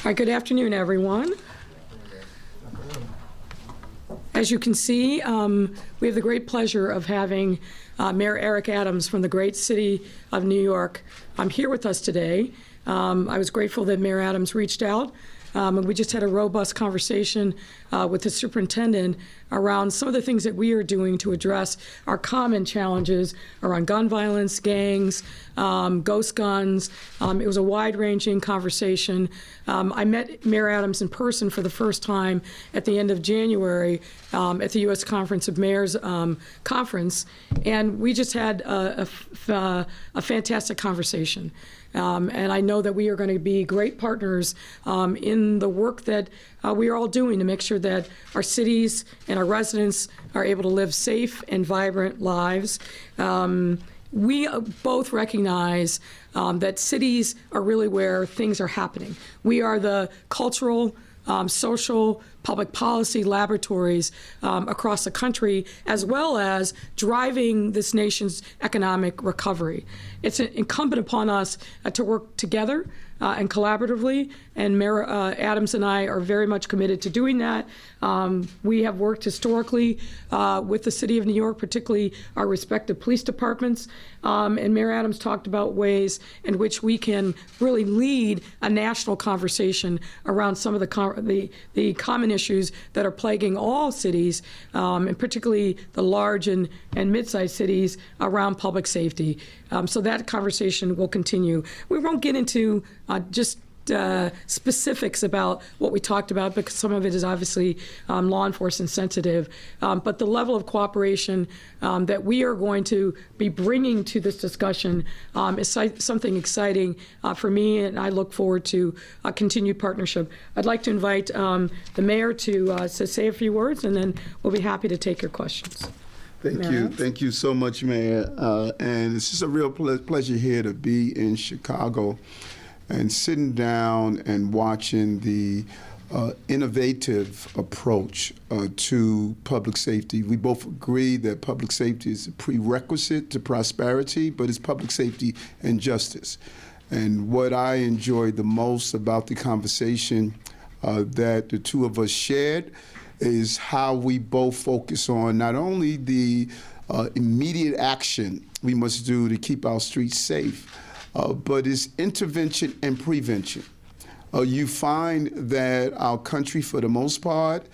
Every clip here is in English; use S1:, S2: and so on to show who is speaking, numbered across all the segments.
S1: right, good afternoon, everyone. As you can see, we have the great pleasure of having Mayor Eric Adams from the great city of New York here with us today. I was grateful that Mayor Adams reached out, and we just had a robust conversation with the superintendent around some of the things that we are doing to address our common challenges around gun violence, gangs, ghost guns. It was a wide-ranging conversation. I met Mayor Adams in person for the first time at the end of January at the U.S. Conference of Mayors conference, and we just had a fantastic conversation. And I know that we are going to be great partners in the work that we are all doing to make sure that our cities and our residents are able to live safe and vibrant lives. We both recognize that cities are really where things are happening. We are the cultural, social, public policy laboratories across the country, as well as driving this nation's economic recovery. It's incumbent upon us to work together and collaboratively, and Mayor Adams and I are very much committed to doing that. We have worked historically with the City of New York, particularly our respective police departments, and Mayor Adams talked about ways in which we can really lead a national conversation around some of the common issues that are plaguing all cities, and particularly the large and mid-sized cities around public safety. So that conversation will continue. We won't get into just specifics about what we talked about, because some of it is obviously law enforcement sensitive, but the level of cooperation that we are going to be bringing to this discussion is something exciting for me, and I look forward to a continued partnership. I'd like to invite the mayor to say a few words, and then we'll be happy to take your questions.
S2: Thank you. Thank you so much, Mayor. And it's just a real pleasure here to be in Chicago and sitting down and watching the innovative approach to public safety. We both agree that public safety is a prerequisite to prosperity, but it's public safety and justice. And what I enjoyed the most about the conversation that the two of us shared is how we both focus on not only the immediate action we must do to keep our streets safe, but it's intervention and prevention. You find that our country, for the most part,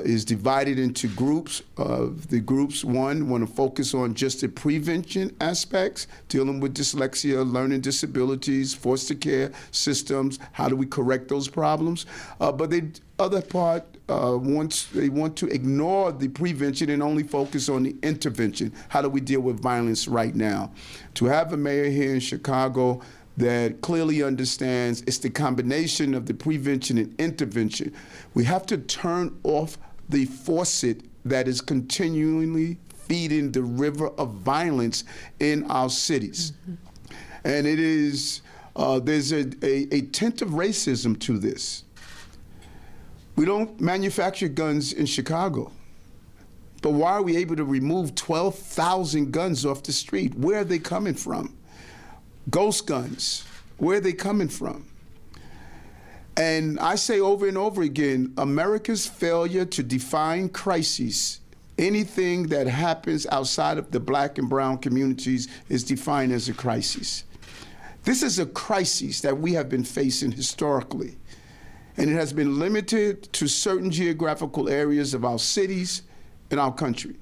S2: is divided into groups. The groups, one, want to focus on just the prevention aspects, dealing with dyslexia, learning disabilities, foster care systems, how do we correct those problems? But the other part, they want to ignore the prevention and only focus on the intervention. How do we deal with violence right now? To have a mayor here in Chicago that clearly understands it's the combination of the prevention and intervention. We have to turn off the faucet that is continually feeding the river of violence in our cities. Mm-hmm. And it is, there's a tint of racism to this. We don't manufacture guns in Chicago, but why are we able to remove 12,000 guns off the street? Where are they coming from? Ghost guns, where are they coming from? And I say over and over again, America's failure to define crises, anything that happens outside of the black and brown communities is defined as a crisis. This is a crisis that we have been facing historically, and it has been limited to certain geographical areas of our cities and our country.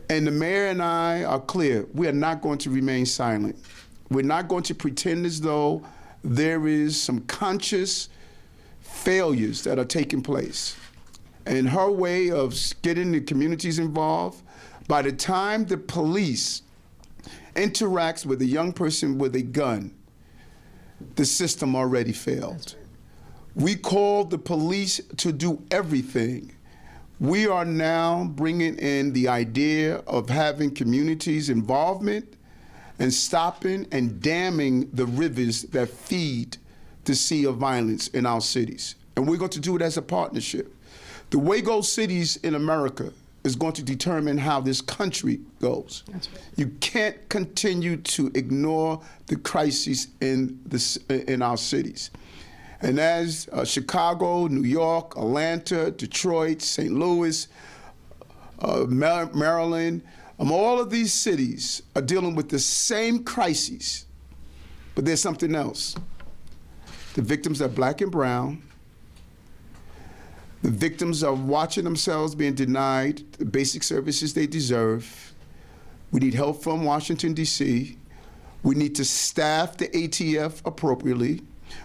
S2: And the mayor and I are clear, we are not going to remain silent. We're not going to pretend as though there is some conscious failures that are taking place. And her way of getting the communities involved, by the time the police interacts with a young person with a gun, the system already failed. We called the police to do everything. We are now bringing in the idea of having communities' involvement and stopping and damming the rivers that feed the sea of violence in our cities. And we're going to do it as a partnership. The way goes cities in America is going to determine how this country goes. That's right. You can't continue to ignore the crises in our cities. And as Chicago, New York, Atlanta, Detroit, St. Louis, Maryland, all of these cities are dealing with the same crises, but there's something else. The victims are black and brown. The victims are watching themselves being denied the basic services they deserve. We need help from Washington, D.C. We need to staff the ATF appropriately.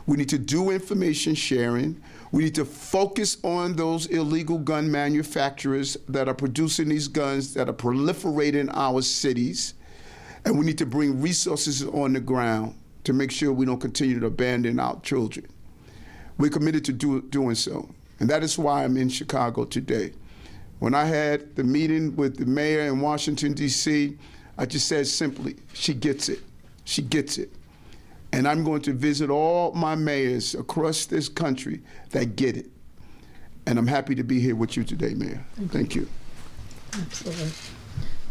S2: We need to do information sharing. We need to focus on those illegal gun manufacturers that are producing these guns that are proliferating in our cities. And we need to bring resources on the ground to make sure we don't continue to abandon our children. We're committed to doing so. And that is why I'm in Chicago today. When I had the meeting with the mayor in Washington, D.C., I just said simply, she gets it. She gets it. And I'm going to visit all my mayors across this country that get it. And I'm happy to be here with you today, Mayor. Thank you.
S1: Absolutely.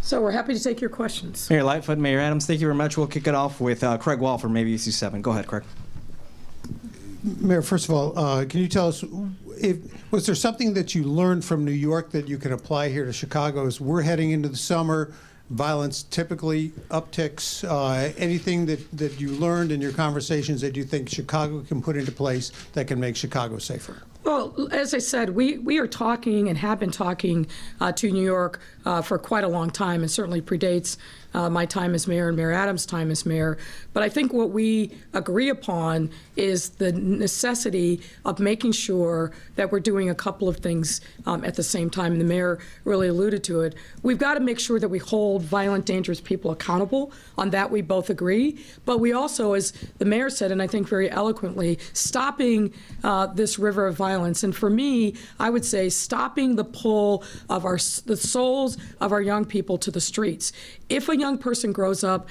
S1: So we're happy to take your questions.
S3: Mayor Lightfoot, Mayor Adams, thank you very much. We'll kick it off with Craig Wall from ABC 7. Go ahead, Craig.
S4: Mayor, first of all, can you tell us, was there something that you learned from New York that you can apply here to Chicago as we're heading into the summer? Violence typically upticks. Anything that you learned in your conversations that you think Chicago can put into place that can make Chicago safer?
S1: Well, as I said, we are talking and have been talking to New York for quite a long time, and certainly predates my time as mayor and Mayor Adams' time as mayor. But I think what we agree upon is the necessity of making sure that we're doing a couple of things at the same time. And the mayor really alluded to it. We've got to make sure that we hold violent, dangerous people accountable. On that, we both agree. But we also, as the mayor said, and I think very eloquently, stopping this river of violence. And for me, I would say stopping the pull of the souls of our young people to the streets. If a young person grows up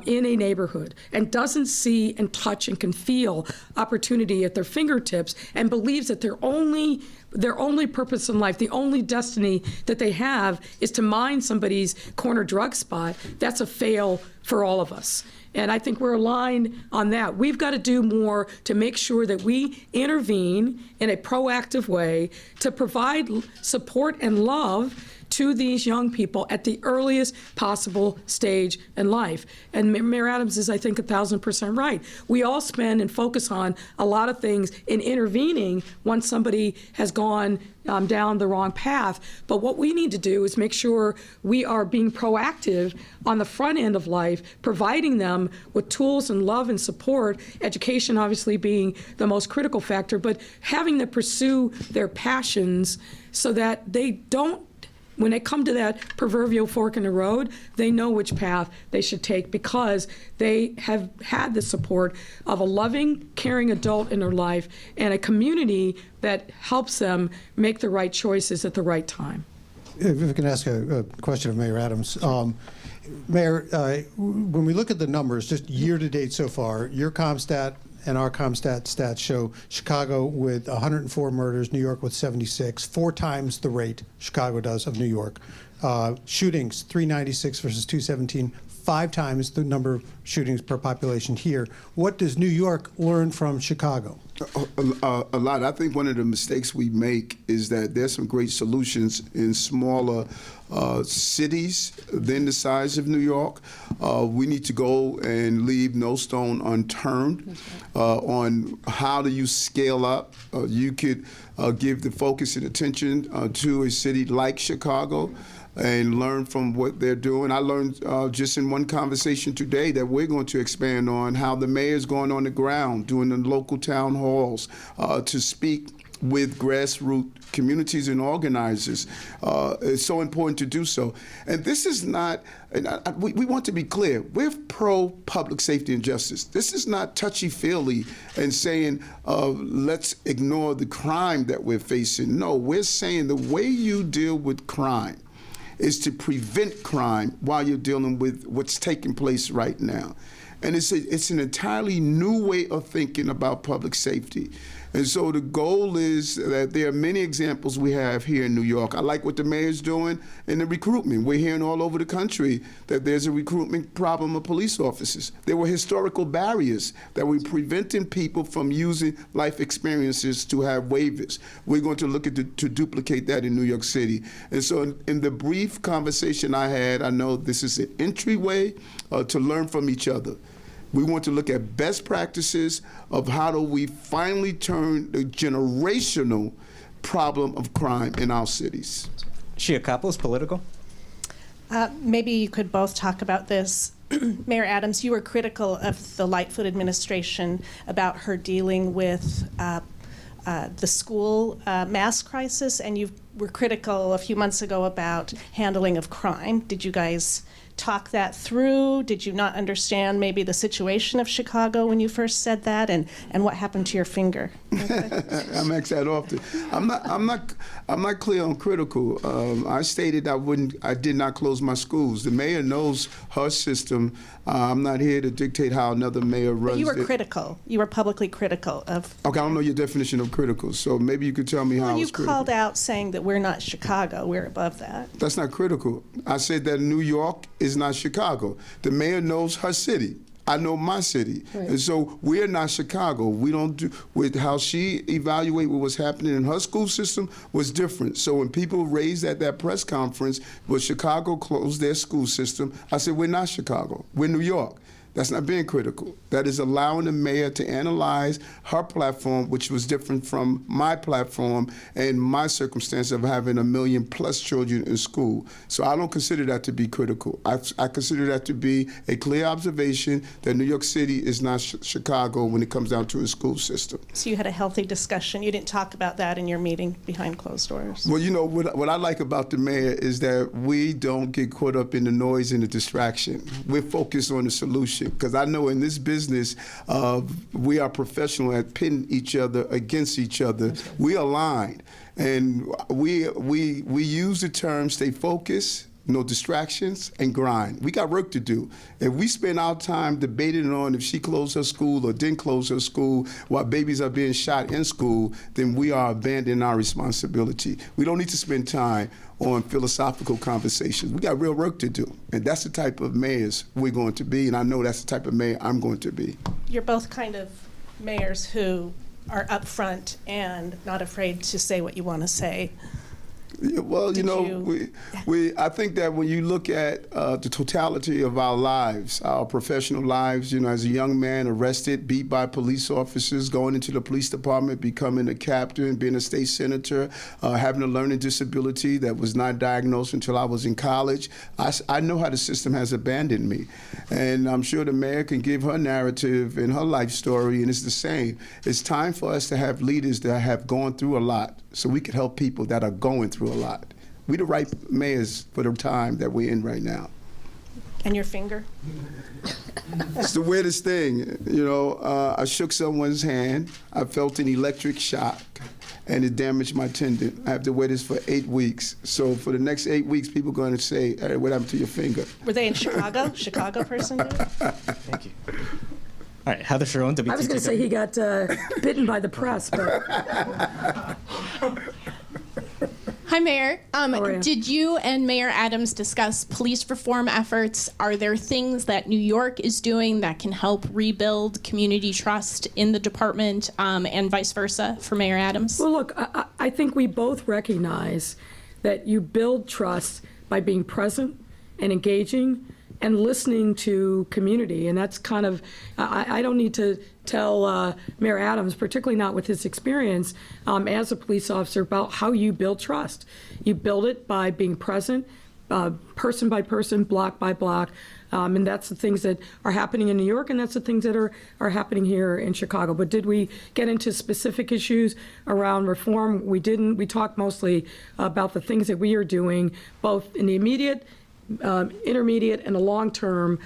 S1: in a neighborhood and doesn't see and touch and can feel opportunity at their fingertips and believes that their only purpose in life, the only destiny that they have is to mine somebody's corner drug spot, that's a fail for all of us. And I think we're aligned on that. We've got to do more to make sure that we intervene in a proactive way to provide support and love to these young people at the earliest possible stage in life. And Mayor Adams is, I think, 1,000% right. We all spend and focus on a lot of things in intervening once somebody has gone down the wrong path. But what we need to do is make sure we are being proactive on the front end of life, providing them with tools and love and support, education obviously being the most critical factor, but having them pursue their passions so that they don't, when they come to that proverbial fork in the road, they know which path they should take because they have had the support of a loving, caring adult in their life and a community that helps them make the right choices at the right time.
S4: If I can ask a question of Mayor Adams. Mayor, when we look at the numbers, just year-to-date so far, your CompStat and our CompStat stats show Chicago with 104 murders, New York with 76, 4 times the rate Chicago does of New York. Shootings, 396 versus 217, 5 times the number of shootings per population here. What does New York learn from Chicago?
S2: A lot. I think one of the mistakes we make is that there's some great solutions in smaller cities than the size of New York. We need to go and leave no stone unturned on how do you scale up. You could give the focus and attention to a city like Chicago and learn from what they're doing. I learned just in one conversation today that we're going to expand on how the mayor's going on the ground, doing the local town halls to speak with grassroots communities and organizers. It's so important to do so. And this is not, we want to be clear, we're pro-public safety and justice. This is not touchy-feely and saying, let's ignore the crime that we're facing. No, we're saying the way you deal with crime is to prevent crime while you're dealing with what's taking place right now. And it's an entirely new way of thinking about public safety. And so the goal is that there are many examples we have here in New York. I like what the mayor's doing in the recruitment. We're hearing all over the country that there's a recruitment problem of police officers. There were historical barriers that were preventing people from using life experiences to have waivers. We're going to look at to duplicate that in New York City. And so in the brief conversation I had, I know this is an entryway to learn from each other. We want to look at best practices of how do we finally turn the generational problem of crime in our cities.
S3: Shia Kapos, political.
S5: Maybe you could both talk about this. Mayor Adams, you were critical of the Lightfoot administration about her dealing with the school mass crisis, and you were critical a few months ago about handling of crime. Did you guys talk that through? Did you not understand maybe the situation of Chicago when you first said that, and what happened to your finger?
S2: I'm asked that often. I'm not clear on critical. I stated I did not close my schools. The mayor knows her system. I'm not here to dictate how another mayor runs.
S5: But you were critical. You were publicly critical of.
S2: Okay, I don't know your definition of critical, so maybe you could tell me how.
S5: Well, you
S2: it's critical.
S5: called out saying that we're not Chicago. We're above that.
S2: That's not critical. I said that New York is not Chicago. The mayor knows her city. I know my city. Right. And so we're not Chicago. We don't do, with how she evaluated what was happening in her school system was different. So when people raised at that press conference, well, Chicago closed their school system, I said, we're not Chicago. We're New York. That's not being critical. That is allowing the mayor to analyze her platform, which was different from my platform and my circumstance of having 1 million+ children in school. So I don't consider that to be critical. I consider that to be a clear observation that New York City is not Chicago when it comes down to a school system.
S5: So you had a healthy discussion. You didn't talk about that in your meeting behind closed doors.
S2: Well, you know, what I like about the mayor is that we don't get caught up in the noise and the distraction. We're focused on the solution. Because I know in this business, we are professional at pitting each other against each other. We align, and we use the term stay focused, no distractions, and grind. We got work to do. If we spend our time debating on if she closed her school or didn't close her school while babies are being shot in school, then we are abandoning our responsibility. We don't need to spend time on philosophical conversations. We got real work to do. And that's the type of mayors we're going to be, and I know that's the type of mayor I'm going to be.
S5: You're both kind of mayors who are upfront and not afraid to say what you want to say.
S2: Well, I think that when you look at the totality of our lives, our professional lives, as a young man arrested, beat by police officers, going into the police department, becoming a captain, being a state senator, having a learning disability that was not diagnosed until I was in college, I know how the system has abandoned me. And I'm sure the mayor can give her narrative and her life story, and it's the same. It's time for us to have leaders that have gone through a lot so we can help people that are going through a lot. We the right mayors for the time that we're in right now.
S5: And your finger?
S2: It's the weirdest thing. I shook someone's hand, I felt an electric shock, and it damaged my tendon. I have to wear this for 8 weeks. So for the next 8 weeks, people are going to say, hey, what happened to your finger?
S5: Were they in Chicago? Chicago person did it?
S3: Thank you. All right, Heather Sharon, WTTW.
S1: I was going to say he got bitten by the press, but...
S6: Hi, Mayor.
S1: How are you?
S6: Did you and Mayor Adams discuss police reform efforts? Are there things that New York is doing that can help rebuild community trust in the department and vice versa for Mayor Adams?
S1: Well, look, I think we both recognize that you build trust by being present and engaging and listening to community. And that's kind of, I don't need to tell Mayor Adams, particularly not with his experience as a police officer, about how you build trust. You build it by being present, person by person, block by block. And that's the things that are happening in New York, and that's the things that are happening here in Chicago. But did we get into specific issues around reform? We didn't. We talked mostly about the things that we are doing, both in the immediate, intermediate, and the long term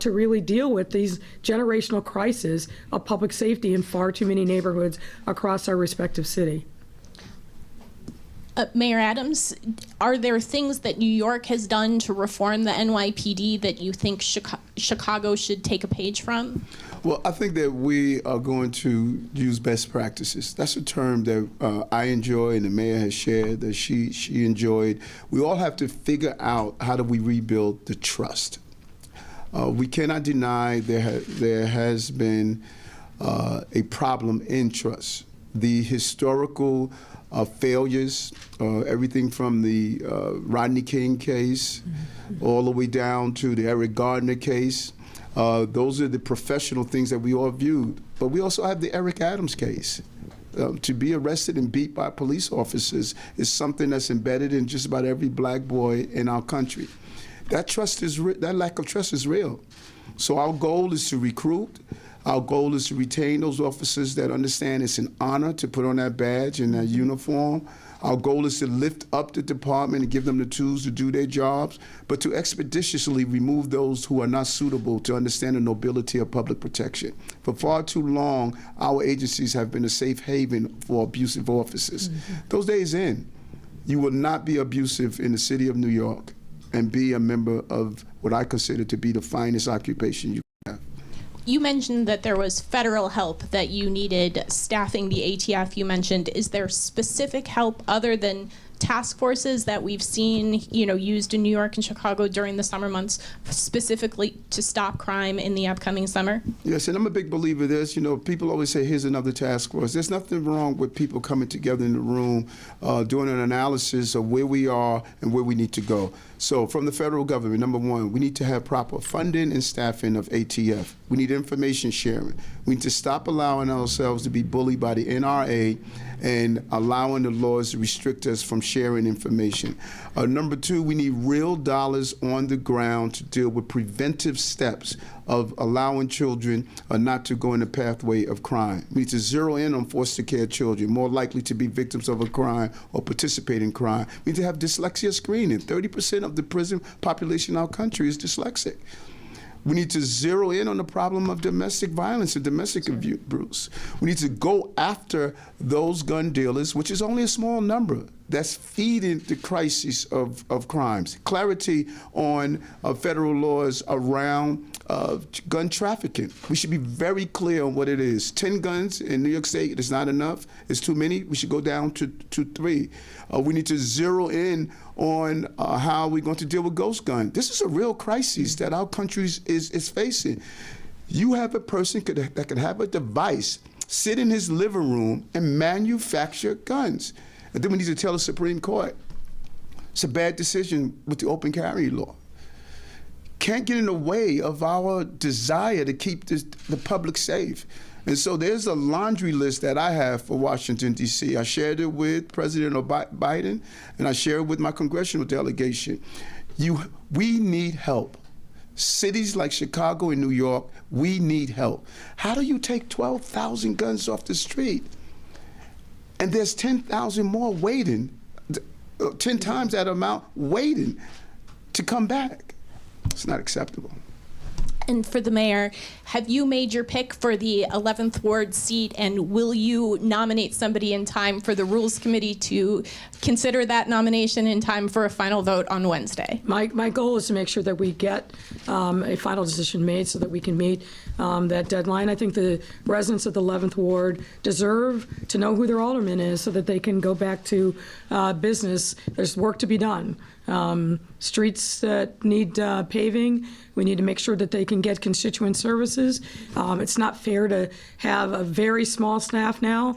S1: to really deal with these generational crises of public safety in far too many neighborhoods across our respective city.
S6: Mayor Adams, are there things that New York has done to reform the NYPD that you think Chicago should take a page from?
S2: Well, I think that we are going to use best practices. That's a term that I enjoy and the mayor has shared that she enjoyed. We all have to figure out how do we rebuild the trust. We cannot deny there has been a problem in trust. The historical failures, everything from the Rodney King case all the way down to the Eric Gardner case, those are the professional things that we all viewed. But we also have the Eric Adams case. To be arrested and beat by police officers is something that's embedded in just about every black boy in our country. That lack of trust is real. So our goal is to recruit. Our goal is to retain those officers that understand it's an honor to put on that badge and that uniform. Our goal is to lift up the department and give them the tools to do their jobs, but to expeditiously remove those who are not suitable to understand the nobility of public protection. For far too long, our agencies have been a safe haven for abusive officers. Those days end. You will not be abusive in the city of New York and be a member of what I consider to be the finest occupation you have.
S6: You mentioned that there was federal help, that you needed staffing the ATF. You mentioned, is there specific help other than task forces that we've seen, used in New York and Chicago during the summer months, specifically to stop crime in the upcoming summer?
S2: Yes, and I'm a big believer of this. People always say, here's another task force. There's nothing wrong with people coming together in the room, doing an analysis of where we are and where we need to go. So from the federal government, number one, we need to have proper funding and staffing of ATF. We need information sharing. We need to stop allowing ourselves to be bullied by the NRA and allowing the laws to restrict us from sharing information. Number two, we need real dollars on the ground to deal with preventive steps of allowing children not to go in the pathway of crime. We need to zero in on foster care children, more likely to be victims of a crime or participate in crime. We need to have dyslexia screening. 30% of the prison population in our country is dyslexic. We need to zero in on the problem of domestic violence and domestic abuse. We need to go after those gun dealers, which is only a small number, that's feeding the crisis of crimes. Clarity on federal laws around gun trafficking. We should be very clear on what it is. 10 guns in New York State is not enough. It's too many. We should go down to 3. We need to zero in on how we're going to deal with ghost guns. This is a real crisis that our country is facing. You have a person that could have a device, sit in his living room and manufacture guns. And then we need to tell the Supreme Court, it's a bad decision with the open carry law. Can't get in the way of our desire to keep the public safe. And so there's a laundry list that I have for Washington, D.C. I shared it with President Biden, and I shared it with my congressional delegation. We need help. Cities like Chicago and New York, we need help. How do you take 12,000 guns off the street? And there's 10,000 more waiting, 10 times that amount waiting to come back. It's not acceptable.
S6: And for the mayor, have you made your pick for the 11th Ward seat, and will you nominate somebody in time for the Rules Committee to consider that nomination in time for a final vote on Wednesday?
S1: My goal is to make sure that we get a final decision made so that we can meet that deadline. I think the residents of the 11th Ward deserve to know who their alderman is so that they can go back to business. There's work to be done. Streets that need paving, we need to make sure that they can get constituent services. It's not fair to have a very small staff now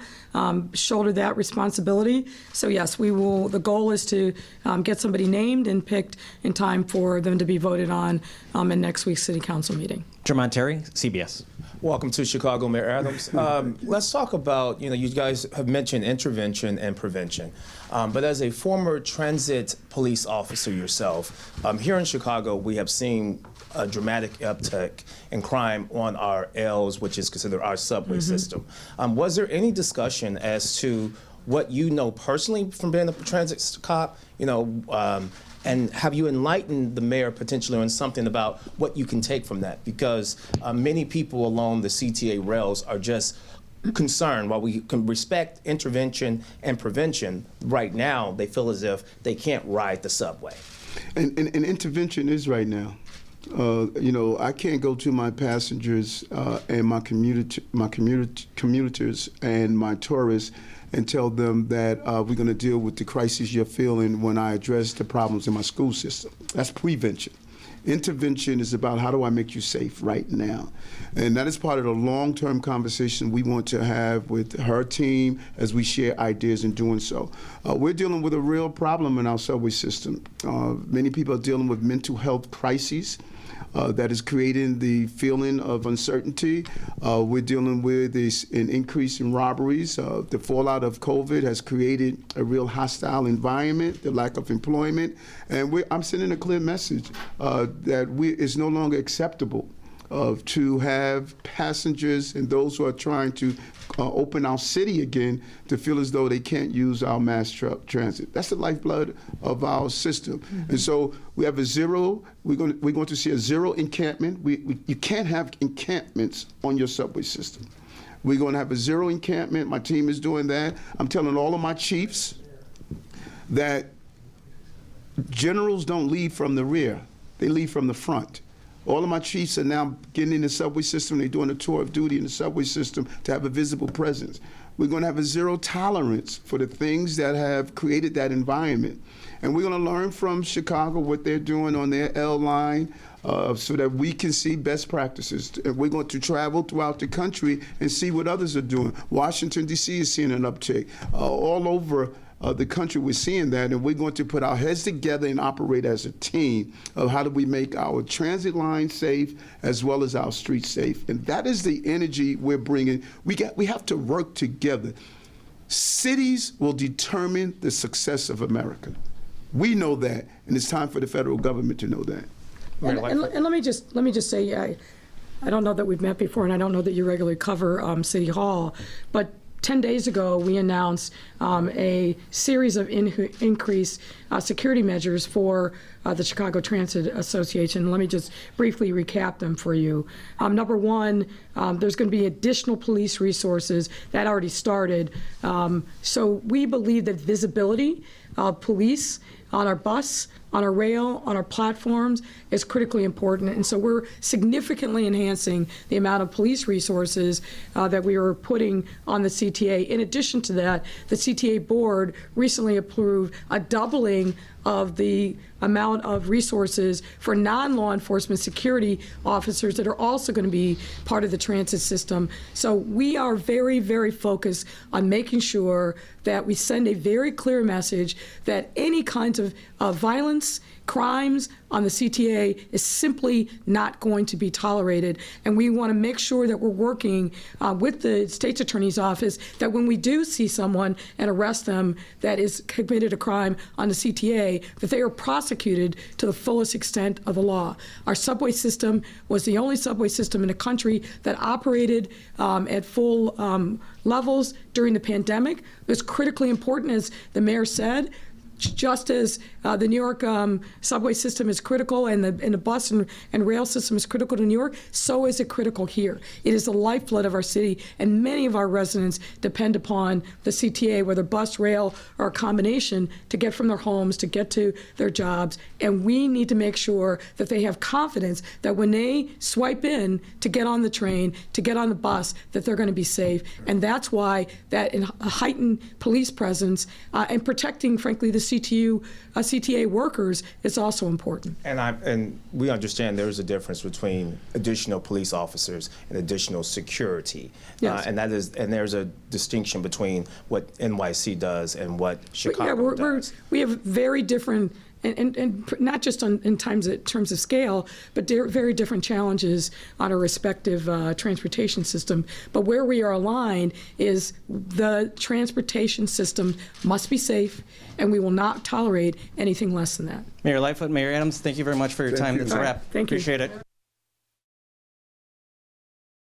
S1: shoulder that responsibility. So yes, we will. The goal is to get somebody named and picked in time for them to be voted on in next week's City Council meeting.
S3: Jermon Terry, CBS.
S7: Welcome to Chicago, Mayor Adams. Let's talk about, you guys have mentioned intervention and prevention. But as a former transit police officer yourself, here in Chicago, we have seen a dramatic uptick in crime on our L's, which is considered our subway system. Was there any discussion as to what you know personally from being a transit cop, and have you enlightened the mayor potentially on something about what you can take from that? Because many people along the CTA rails are just concern, while we can respect intervention and prevention, right now they feel as if they can't ride the subway.
S2: And intervention is right now. You know, I can't go to my passengers and my commuters and my tourists and tell them that we're going to deal with the crises you're feeling when I address the problems in my school system. That's prevention. Intervention is about how do I make you safe right now? And that is part of the long-term conversation we want to have with her team as we share ideas in doing so. We're dealing with a real problem in our subway system. Many people are dealing with mental health crises. That is creating the feeling of uncertainty. We're dealing with an increase in robberies. The fallout of COVID has created a real hostile environment, the lack of employment. And I'm sending a clear message that it's no longer acceptable to have passengers and those who are trying to open our city again to feel as though they can't use our mass transit. That's the lifeblood of our system. Mm-hmm. And so we have a zero. We're going to see a zero encampment. You can't have encampments on your subway system. We're going to have a zero encampment. My team is doing that. I'm telling all of my chiefs that generals don't lead from the rear. They lead from the front. All of my chiefs are now getting in the subway system. They're doing a tour of duty in the subway system to have a visible presence. We're going to have a zero tolerance for the things that have created that environment. And we're going to learn from Chicago what they're doing on their L line so that we can see best practices. And we're going to travel throughout the country and see what others are doing. Washington, D.C. is seeing an uptick. All over the country, we're seeing that, and we're going to put our heads together and operate as a team of how do we make our transit line safe as well as our streets safe. And that is the energy we're bringing. We have to work together. Cities will determine the success of America. We know that, and it's time for the federal government to know that.
S1: And let me just say, I don't know that we've met before, and I don't know that you regularly cover City Hall, but 10 days ago, we announced a series of increased security measures for the Chicago Transit Association. Let me just briefly recap them for you. Number one, there's going to be additional police resources. That already started. So we believe that visibility of police on our bus, on our rail, on our platforms is critically important. And so we're significantly enhancing the amount of police resources that we are putting on the CTA. In addition to that, the CTA board recently approved a doubling of the amount of resources for non-law enforcement security officers that are also going to be part of the transit system. So we are very, very focused on making sure that we send a very clear message that any kinds of violence, crimes on the CTA is simply not going to be tolerated. And we want to make sure that we're working with the state's attorney's office that when we do see someone and arrest them that is committed a crime on the CTA, that they are prosecuted to the fullest extent of the law. Our subway system was the only subway system in the country that operated at full levels during the pandemic. It was critically important, as the mayor said. Just as the New York subway system is critical and the bus and rail system is critical to New York, so is it critical here. It is the lifeblood of our city, and many of our residents depend upon the CTA, whether bus, rail, or a combination, to get from their homes, to get to their jobs. And we need to make sure that they have confidence that when they swipe in to get on the train, to get on the bus, that they're going to be safe. And that's why that heightened police presence and protecting, frankly, the CTA workers is also important.
S7: And we understand there is a difference between additional police officers and additional security.
S1: Yes.
S7: And there's a distinction between what NYC does and what Chicago does.
S1: We have very different, and not just in terms of scale, but very different challenges on our respective transportation system. But where we are aligned is the transportation system must be safe, and we will not tolerate anything less than that.
S3: Mayor Lightfoot, Mayor Adams, thank you very much for your time. That's a wrap.
S1: Thank you.
S3: Appreciate it.